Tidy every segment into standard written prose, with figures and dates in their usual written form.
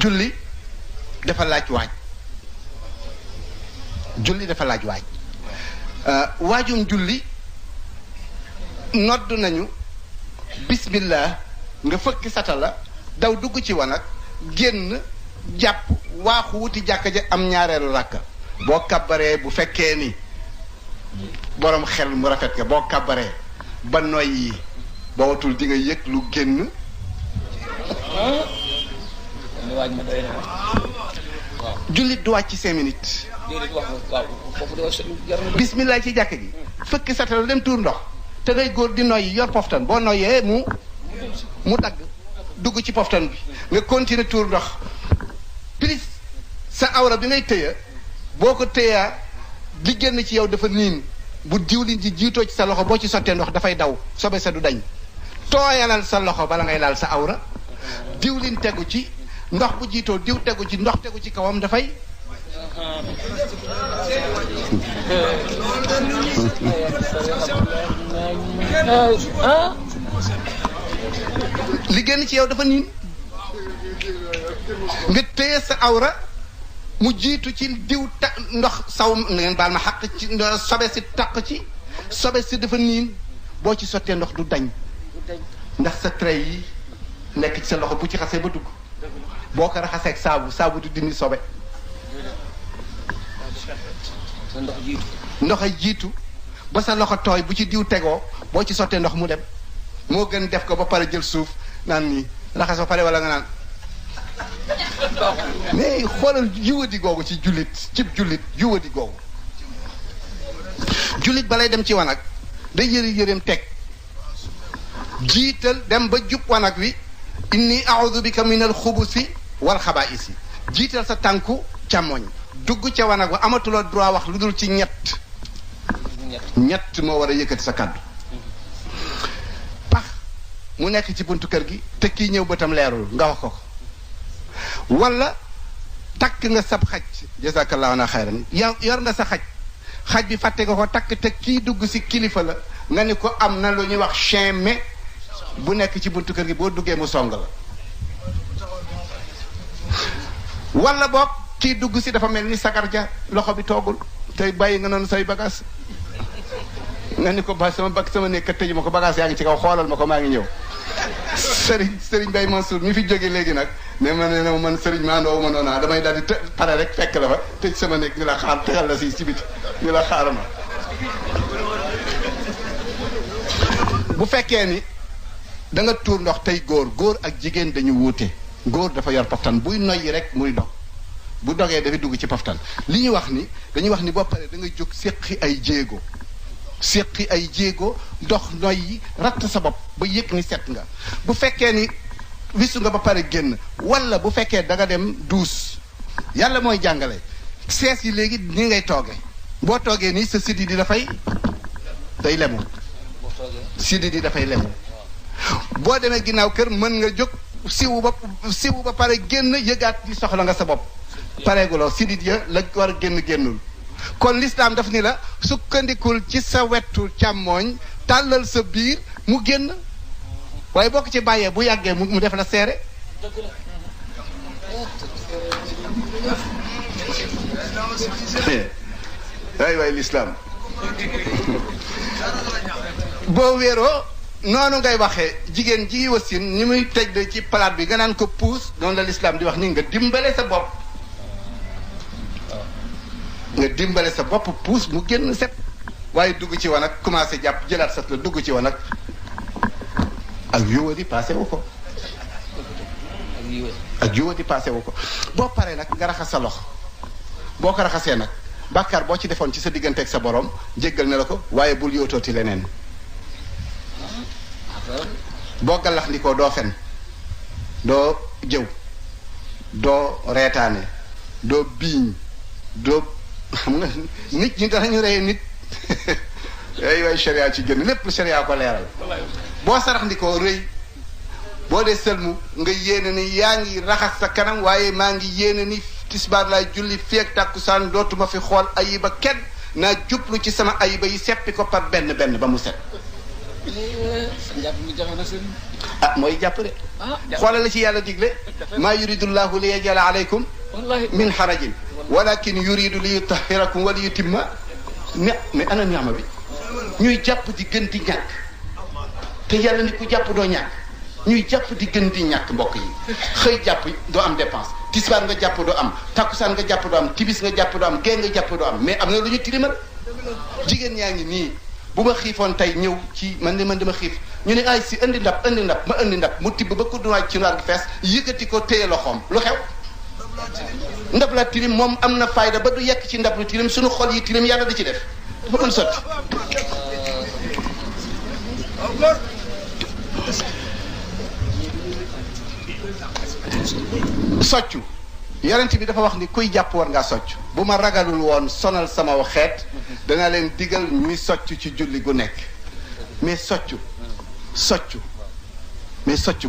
julli dafa laaj waaj julli dafa laaj waaj waajum julli nodd nañu bismillah nga fëkki satala daw dugg ci wanag génn jàpp waaxu wuti jàkka ja am ñaareelu rakka boo kabbaree bu fekkee ni borom xel mu rafet nga boo kabbaree ba noy yi boo watul di nga yëg lu génn jullit du wàcc 5 minutes bismillah ci jàkka ji fëkki satala dem tuur ndox te ngay góor di noyyi yor poftan boo noyyee mu dagg dugg ci poftan bi nga continuer tuur ndox plus sa awra bi ngay tëya boo ko tëyaa li génn ci yow dafa niin bu diwlin ji jiitoo ci sa loxo boo ci sottee ndox dafay daw sobe sa du dañ tooyalal sa loxo bala ngay laal sa awra diwlin tegu ci ndox bu jiitoo diw tegu ci ndox tegu ci kawam dafay li génn ci yow dafa niin nga téye sa awra mu jiitu ci diw ndox saw ngeen baal ma xaq ci sobe si taq ci sobe si dafa niin boo ci sottee ndox du dañ ndax sa trait yi nekk ci sa loxo bu ci xasee ba dugg boo ko raxasee ak saabu du dindi sobe ndox ay jiitu ba sa loxo tooy bu ci diw tegoo boo ci sottee ndox mu dem moo gën def ko ba pare jël suuf naan nii raxas ba pare wala nga naan mais xoolal yuwadi googu ci jullit cib jullit yuwadi googu jullit balay dem ci wanag day yëreem teg jiital dem ba jub wanag wi inni a'udhu bika min al-xubusi wal xabaa'isi jiital sa tànku càmmoñ dugg ca wanag wa amatuloo droit wax lu dul ci ñett moo war a yëkkati sa kàddu pax mu nekk ci buntu kër gi te kii ñëw bëtam leerul nga wax ko wala takk nga sab xaj jazakallahu na xayran yor nga sa xaj bi fàtte nga ko takk te kii dugg si kilifa la nga ni ko am na lu ñuy wax chien mais bu nekk ci buntu kër gi boo duggee mu song la wala boog kii dugg si dafa mel ni sagar ja loxo bi toogul tey bàyyi nga noonu say bagaas nga ni ko ba sama nekk tëj ma ko bagaas yaa ngi ci kaw xoolal ma ko maa ngi ñëw Serigne Baye Mansour mi fi jóge léegi nag ne ma ne man Serigne ma andoo ma noona damay daal di pare rek fekk la fa tëj sama nekk ni la xaar tegal la si ci biti ni la xaar ma bu fekkee ni da nga tuur ndox tey góor ak jigéen dañu wuute góor dafa yor paftan buy noyyi rek muy dog bu dogee dafay dugg ci paftan li ñu wax ni dañuy wax ni boo paree da nga jóg séqi ay jéego dox noyyi ratt sa bopp ba yëg ni set nga bu fekkee ni wisu nga ba pare génn wala bu fekkee da nga dem duus yàlla mooy jàngale sees yi léegi ni ngay tooge boo toogee nii sa siddi di dafay day lemu siddi di dafay lemu boo demee ginnaaw kër mën nga jóg siwu ba pare génn yëgaat di soxla nga sa bopp pareeguloo siddi ya la war a génnul kon lislaam daf ni la sukkandikul ci sa wetu càmmooñ tàllal sa biir mu génn waaye boo ko ci bàyyee bu yàggee mu def la seere waay lislaam boo wéeroo noonu ngay waxee jigéen ji wasin ni muy tëj de ci palaat bi nga naan ko puus noonu la lislaam di wax ni nga dimbale sa bopp puus mu génn set waaye dugg ci wanag commencé jàpp jëlaat sat la dugg ci wanag ak yuwadi passé wu ko boo paree nag nga raxas sa loxo boo ko raxasee nag bàkkaar boo ci defoon ci sa diggante ak sa borom jéggal na la ko waaye bul yóotooti leneen boo gallax ndikoo doo fen doo jëw doo reetaane doo biiñ doo xam nga nit ñi danañu rey nit waay sharia ci génn lépp sharia ko leeral boo sarax ndikoo rëy boo dee sëlmu nga yéene ni yaa ngi raxas sa kanam waaye maa ngi yéene ni tisbaar laay julli feek tàkkusaan dootuma fi xool ayiba kenn naa jublu ci sama ayiba yi seppi ko par benn ba mu set ah mooy jàpp de xoolal la ci yàlla digle maa yuridullahu li yajala alaykum min harajin walakin yuridu li yutahhirakum wa li yutimma mais ana ni'ma bi ñuy jàpp di gën di ñàkk te yàlla ni ku jàpp doo ñàkk ñuy jàpp di gën di ñàkk mbokk yi xëy jàpp doo am dépense tisbaar nga jàpp doo am takkusaan nga jàpp doo am tibis nga jàpp doo am gée nga jàpp doo am mais am na lu ñu tilimal jigéen ñaa ngi nii bu ma xiifoon tey ñëw ci man dama xiif ñu ne ay si indi ndab ma indi ndab mu tibb ba kudduwaay ci noor gi fees yëkkati ko téye loxoom lu xew ndab la tilim moom am na fayda ba du yekk ci ndab lu tilim suñu xol yi tilim yàlla da ci def dafa mën sotti soccu yonent bi dafa wax ni kuy jàpp war ngaa socc bu ma ragalul woon sonal sama xeet dana leen digal ñuy socc ci julli gu nekk mais soccu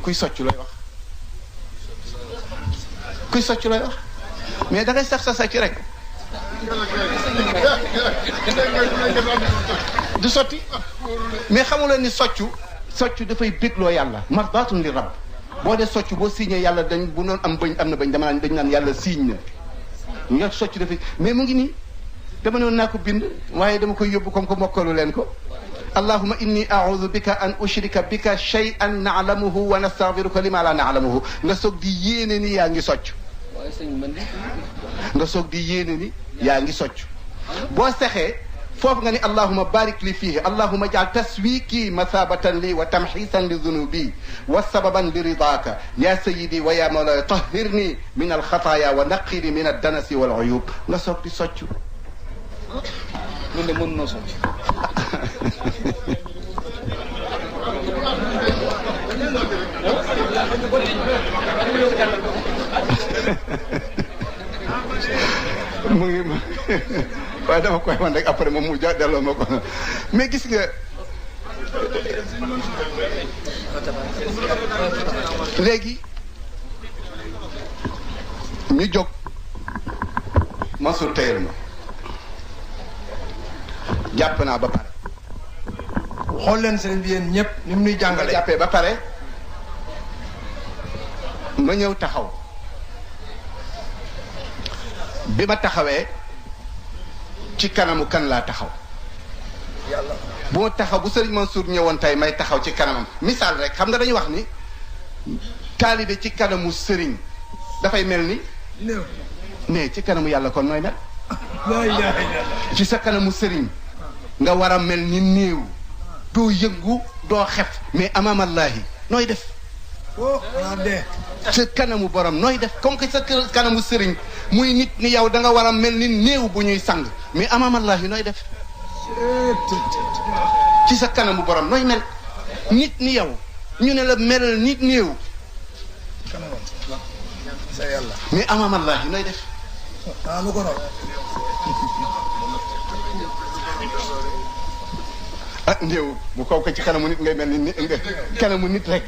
kuy soccu looy wax kuy soccu looy wax mais da ngay sax sa socc rek du sotti mais xamuleen ni soccu dafay bégloo yàlla mardatun li rabb boo dee socc boo signé yàlla dañ bu noonu am bëñ am na bëñ dama naan dañ naan yàlla signe na nga socc dafay mais mu ngi nii dama ne woon naa ko bind waaye dama koy yóbbu comme que mokkalu leen ko allahumma inni a'udhu bika an ushrika bika shay'an na'lamuhu wa nastaghfiruka lima la na'lamuhu nga soog di yéene ni yaa ngi socc nga soog di yéene ni yaa ngi socc boo sexee foofu nga ni allahuma barik li fihi allahuma jaal taswiki mathabatan li wa tamxisan li dunubi wa sababan li ridaka ya sayidi wa ya mawlaya tahirni min alxataaya wa naqini min addanasi wal uyub nga soog di socc mun de mën noo socc mu ngi waaye dama koy wan rek après moom mu ja delloo ma ko mais gis nga léegi ñu jóg Mansour teyel ma jàpp naa ba pare xool leen sëriñ bi yéen ñëpp ni mu nuy jàngale jàppee ba pare ma ñëw taxaw bi ma taxawee ci kanamu kan laa taxaw yàlla bu ma taxaw bu sëriñ Mansour ñëwoon tey may taxaw ci kanamam misaal rek xam nga dañuy wax ni taalibe ci kanamu sëriñ dafay mel ni néew mais ci kanamu yàlla kon nooy mel laa ilaaha illallaah ci sa kanamu sëriñ nga war a mel ni néew doo yëngu doo xef mais amaamallaahi nooy def oh xanaa dee sa kanamu borom nooy def comme que sa kanamu sëriñ muy nit ni yow da nga war a mel ni néew bu ñuy sang mais amaamallaahi nooy def ci sa kanamu borom nooy mel nit ni yow ñu ne la melal nit néew kanamam sa yàlla mais amaamallaahi nooy def ah lu ko raw ah néew bu kaw ko ci kanamu nit ngay mel ni kanamu nit rek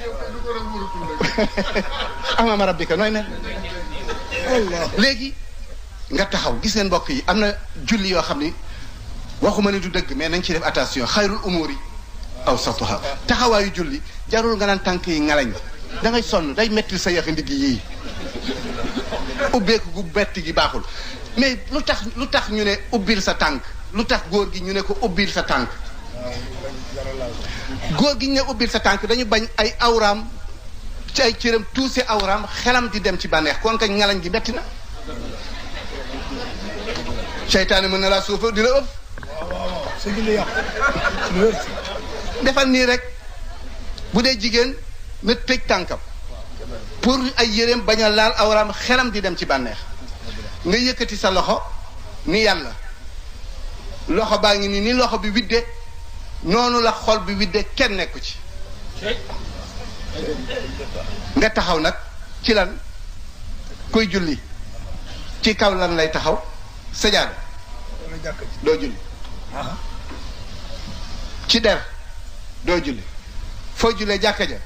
amaama rabbika nooy mel Allah léegi nga taxaw gis ngeen mbokk yi am na julli yoo xam ni waxuma ni du dëgg mais nañ ci def attention xayrul umuri awsatuha taxawaayu julli jarul nga naan tànk yi ngalañ da ngay sonn day metti sa yaxi ndigg yii ubbeeku gu metti gi baaxul mais lu tax ñu ne ubbil sa tànk lu tax góor gi ñu ne ko ubbil sa tànk góor gi ñu ne ubbil sa tànk dañu bañ ay awraam ci ay cëram tuuse awraam xelam di dem ci bànneex kon kañ ngalañ gi metti na seytaane mën na laa suufa di la ëpp waaw sa julli yàqu lu wér defal nii rek bu dee jigéen na tëj tànkam pour ay yéreem bañ a laal awraam xelam di dem ci bànneex nga yëkkati sa loxo ni yàlla loxo baa ngi nii ni loxo bi widde noonu la xol bi widde kenn nekku ci nga taxaw nag ci lan kuy julli ci kaw lan lay taxaw sajaada wala jàkk ji doo julli ah ci der doo julli foo jullee jàkka ja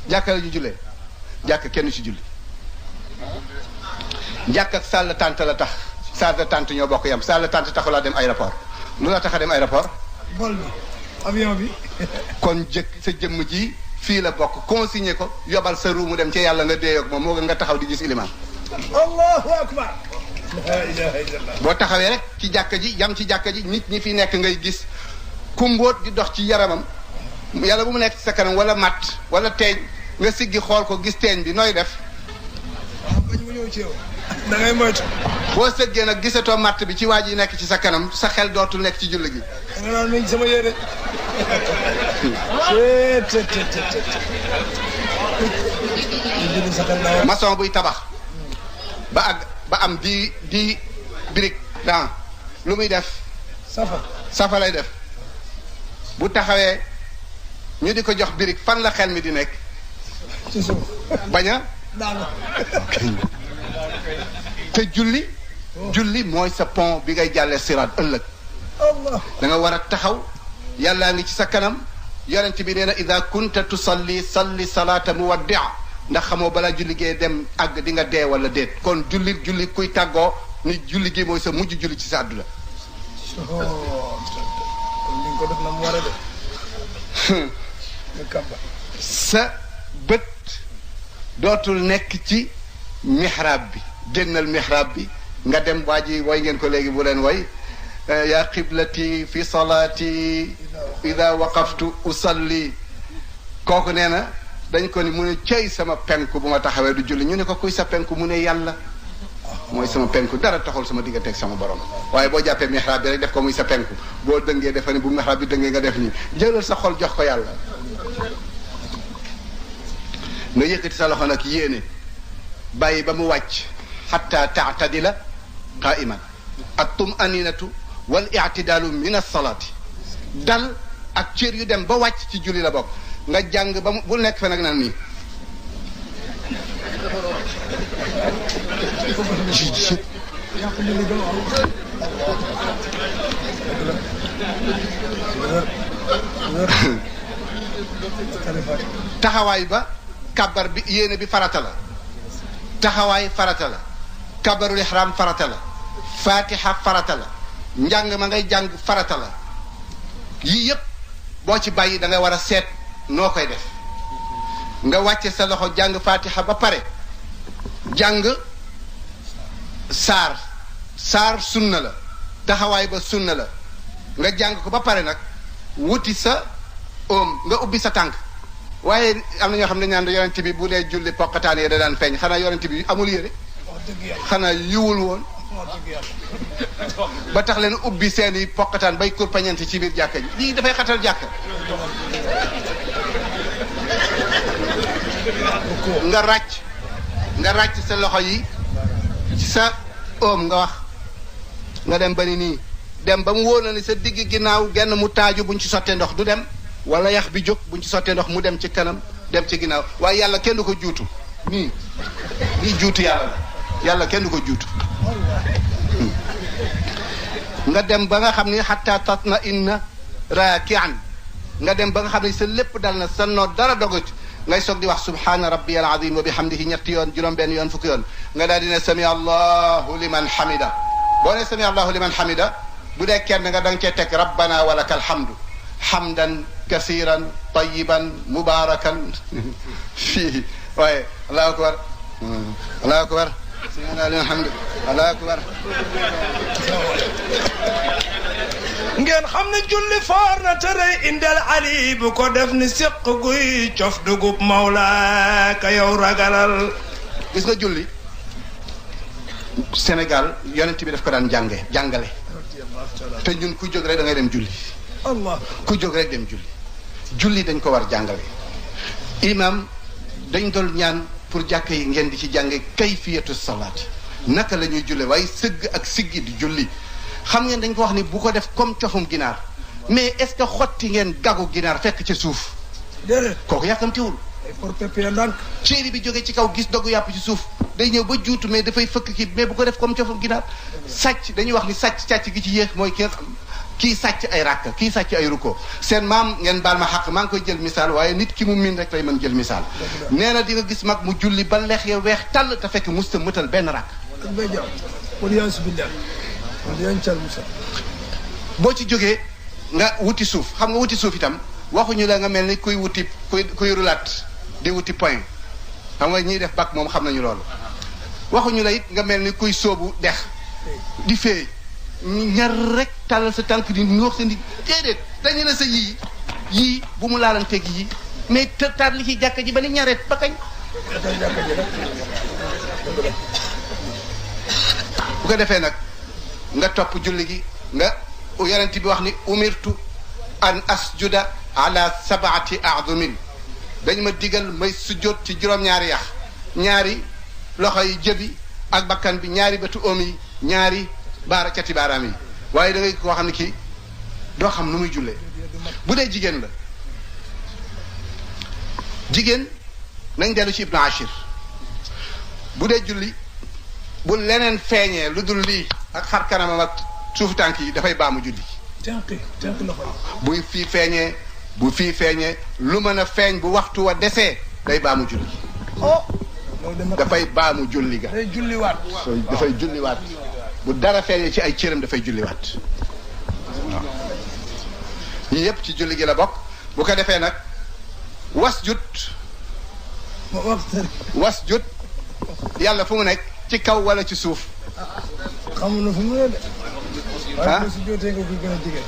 jàkka la ñu jullee jàkka kenn ci julli jàkk ak salle tente la tax salle tente ñoo bokk yam salle tente taxu laa dem aéroport lu la tax a dem aéroport vol bi avion bi kon jëkk sa jëmm ji fii la bokk consigné ko yobal sa ruu mu dem ci yàlla nga déeyoog moom moo nga taxaw di gis ilimaan allahu akbar la ilaha illallah boo taxawee rek ci jàkka ji yam ci jàkka ji nit ñi fi nekk ngay gis ku mbóot di dox ci yaramam yàlla bu mu nekk ci sa kanam wala matt wala teeñ nga siggi xool ko gis teeñ bi nooy def waaw bañ mu ñëw ci yow da ngay moytu boo sëggee nag gisatoo matt bi ci waa ji nekk ci sa kanam sa xel dootul nekk ci julli gi da nga naan mi ngi sama yére maçon buy tabax ba am di brique dans lu muy def safa lay def bu taxawee ñu di ko jox brique fan la xel mi di nekk ci suuf bañ a daanu te julli mooy sa pont bi ngay jàllee siraat ëllëg allah da nga war a taxaw yàllaa ngi ci sa kanam yonent bi nee na ida kunta tusalli salli salaata muwaddia ndax xamoo balaa julli gee dem àgg di nga dee wala déet kon julli kuy tàggoo ni julli gi mooy sa mujj julli ci sa àdduna kon li nga ko def na mu war a def nga kàmba sa bët dootul nekk ci mihrab bi génnal mihrab bi nga dem waa ji woy ngeen ko léegi bu leen woy yaa qiblati fi salaati ida waqaftu usalli kooku nee na dañ ko ni mu ne cey sama penku bu ma taxawee du julli ñu ne ko kuy sa penku mu ne yàlla mooy sama penku dara taxul sama digganteeg sama borom waaye boo jàppee mihrab bi rek def ko muy sa penku boo dëngee defa ni bu mihrab bi dëngee nga def nii jëlal sa xol jox ko yàlla nga yëkkati sa loxo nag yéene bàyyi ba mu wàcc xatta taatadila qaiman at tumaninatu wal i'tidaalu min as-salaati dal ak cër yu dem ba wàcc ci julli la bokk nga jàng ba mu bu nekk fe nag naan nii taxawaay ba kabar bi yéene bi farata la taxawaay farata la kabarul ihram farata la fatiha farata la njàng ma ngay jàng farata la yii yëpp boo ci bàyyi da nga war a seet noo koy def nga wàcce sa loxo jàng fatiha ba pare jàng saar sunna la taxawaay ba sunna la nga jàng ko ba pare nag wuti sa nga ubbi sa tànk waaye am na ñoo xam ne ñaan yonent bi bu dee julli poqataan yi da daan feeñ xanaa yonent bi amul yére xanaa yiwul woon ba tax leen ubbi seeni poqataan bay kurpañante ci biir jàkka ji lii dafay xatal jàkka nga ràcc sa loxo yi ci sa nga wax nga dem ba ni nii dem ba mu wóor na ni sa digg ginnaaw genn mu taaju buñ ci sottee ndox du dem wala yax bi jóg buñ ci sottee ndox mu dem ci kanam dem ci ginnaaw waaye yàlla kenn du ko juutu nii juutu yàlla kenn du ko juutu nga dem ba nga xam ni xatta tatma inna raakian nga dem ba nga xam ni sa lépp dal na sa noo dara dogut ngay soog di wax subhaana rabbiyal azim wa bihamdihi ñetti yoon juróom-benn yoon fukki yoon nga daal di ne sami allahu liman hamida boo ne sami allahu liman hamida bu dee kenn nga danga cee teg rabbana walaka alhamdu hamdan kasiran tayiban mubarakan fii waaye allahu akbar allahu akbar sami allahu liman hamdu allahu akbar ngeen xam ne julli foor na tërëy indel ali bu ko def ni séq guy cof dugub mawla ka yow ragalal gis nga julli Sénégal yonent bi daf ko daan jàngale te ñun ku jóg rek da ngay dem julli allah ku jóg rek dem julli dañ ko war jàngale imam dañ doon ñaan pour jàkka yi ngeen di ci jànge kayfiyatu salaat naka la ñuy julle waaye sëgg ak siggi di julli xam ngeen dañ ko wax ni bu ko def comme cofum ginaar mais est-ce que xotti ngeen gagu ginaar fekk ci suuf déedéet kooku yàkkamtiwul ay pour pépé ndànk céeri bi jóge ci kaw gis dogu yàpp ci suuf day ñëw ba juutu mais dafay fëkk kii mais bu ko def comme cofum ginaar sàcc dañuy wax ni càcc gi ci yéex mooy kii sàcc ay ràkk kii sàcc ay ruko seen maam ngeen baal ma xaq maa ngi koy jël misaal waaye nit ki mu miin rek lay mën jël misaal nee na di nga gis mag mu julli ba leex ya weex tàll te fekk musta mëtal benn ràkk boo ci jógee nga wuti suuf xam nga wuti suuf itam waxuñu la nga mel ni kuy wuti kuy rulaat di wuti point xam nga ñiy def bac moom xam nañu loolu waxuñu la it nga mel ni kuy sóobu dex di fee ñaar rek tàllal sa tànk di noox sa ndig déedéet dañu la sa yii bu mu laalanteeg yii mais taar li ci jàkka ji ba ni ñareet ba kañ bu ko defee nag nga topp julli gi nga yonent bi wax ni umirtu an asjuda ala sabaati a'zumin dañ ma digal may sujjóot ci juróom-ñaari yax ñaari loxo yi jëbi ak bakkan bi ñaari bëtu oom yi ñaari cati baaraam yi waaye da ngay koo xam ne kii doo xam nu muy jullee bu dee jigéen la jigéen nañ dellu ci Ibnu Ashir bu dee julli bu leneen feeñee lu dul lii ak xar kanamam ak suufu tànk yi dafay baamu julli buy fii feeñee bu fii feeñee lu mën a feeñ bu waxtu wa desee day baamu julli dafay baamu julli ga dafay julliwaat bu dara feeñee ci ay cëram dafay julliwaat waaw yii yëpp ci julli gi la bokk bu ko defee nag wasjud yàlla fu mu nekk ci kaw wala ci suuf xamu na fu mu ne de waaye su jotee nga ko gën a jege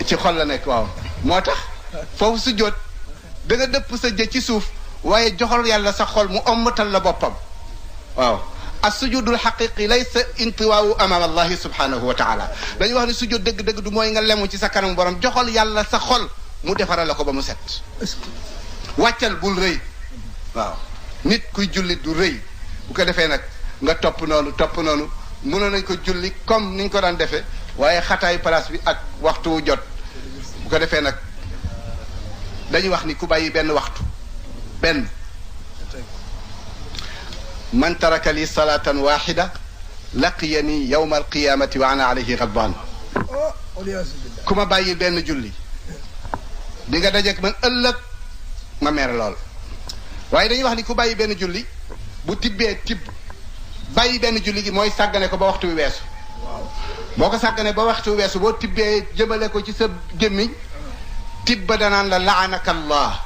ci xol la nekk waaw moo tax foofu su jot da nga dëpp sa jë ci suuf waaye joxal yàlla sa xol mu ommatal la boppam waaw as-sujudul haqiqi laysa intiwaawu amam allahi subhanahu wa taala dañuy wax ne sujud dëgg-dëgg du mooy nga lemu ci sa kanam borom joxal yàlla sa xol mu defaral la ko ba mu set wàccal bul rëy waaw nit kuy jullit du rëy bu ko defee nag nga topp noonu mënoon nañ ko julli comme niñ ko daan defee waaye xataayu place bi ak waxtu wu jot bu ko defee nag dañuy wax ni ku bàyyi benn waxtu benn man taraka li salatan waxida laqiyani yawma alqiyamati wa ana alayhi ghadban ku ma bàyyi benn julli di nga dajeek man ëllëg ma mere lool waaye dañuy wax ni ku bàyyi benn julli bu tibbee tibb bàyyi benn julli gi mooy sàggane ko ba waxtu wi weesu boo ko sàggane ba waxtu wi weesu boo tibbee jëmale ko ci sa gémmiñ tibba danaan la laanaka allah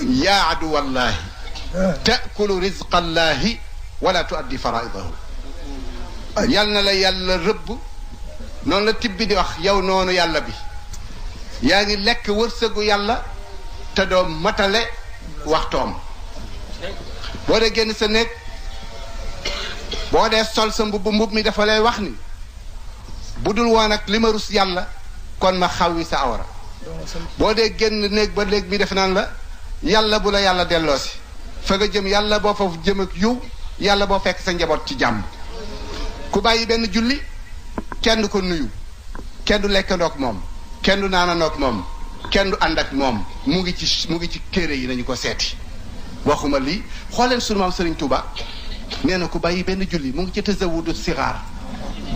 ya aduwallahi taakulu rizqallahi wala tuaddi faraidahu yal na la yàlla rëbb noonu la tibbi di wax yow noonu yàlla bi yaa ngi lekk wërsëgu yàlla te doo matale waxtoom boo dee génn sa néeg boo dee sol sa mbubb mi dafa lay wax ni bu dul woon ak li ma rus yàlla kon ma xawwi sa awra boo dee génn néeg ba léeg mi def naan la yàlla bu la yàlla delloosi fa nga jëm yàlla boo fa jëm ak yiw yàlla boo fekk sa njaboot ci jàmm ku bàyyi benn julli kenn du ko nuyu kenn du lekkandoog moom kenn du naanandoog moom kenn du ànd ak moom mu ngi ci téere yi nañu ko seeti waxuma lii xooleen sunu maam Serigne Touba nee na ku bàyyi benn julli mu ngi ci tazawudu sixaar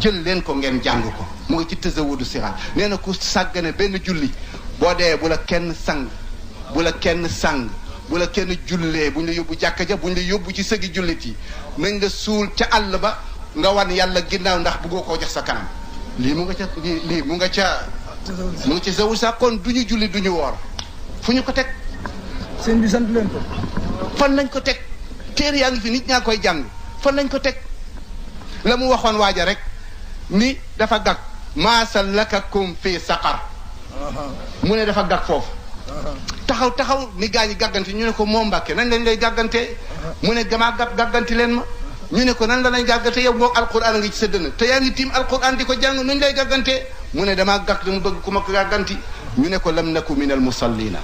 jël leen ko ngeen jàng ko mu ngi ci tazawudu sixaar nee na ku sàggane benn julli boo dee bu la kenn sang bu la kenn jullee bu ñu la yóbbu jàkka ja bu ñu la yóbbu ci sëgi jullit yi nañ la suul ca àll ba nga wan yàlla ginnaaw ndax bëggoo koo jox sa kanam lii mu nga ca mu ngi ci zawul sax kon du ñu julli du ñu woor fu ñu ko teg sëñ bi sant leen ko fan lañ ko teg téere yaa ngi fi nit ñaa koy jàng fan lañ ko teg la mu waxoon waaja rek ni dafa gag maa salakakum fi saqar mu ne dafa gag foofu taxaw ni gaa ñi gàggante ñu ne ko moom Mbàkke nañ lañ lay gàggantee mu ne gamaa gàgganti leen ma ñu ne ko nan la lañ gàggante yow moom alquran a ngi ci sa dënn te yaa ngi tiim alquran di ko jàng nuñ lay gàggantee mu ne damaa gàgg dama bëgg ku ma ko gàgganti ñu ne ko lam naku min al musallina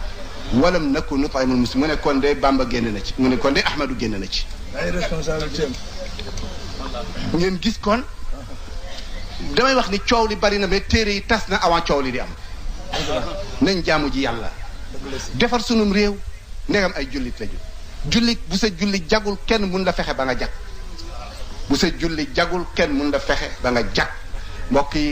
walam naku nut'imul muslim mu ne kon de Bamba génn na ci mu ne kon de Ahmadu génn na ci ay responsabilité ngeen gis kon damay wax ni coow li bari na mais téere yi tas na avant coow li di am nañ jaamu ji yàlla defar sunum réew ndegam ay jullit lañu jullit bu sa julli jagul kenn mun la fexe ba nga jag bu sa julli jagul kenn mun la fexe ba nga jag mbokk yi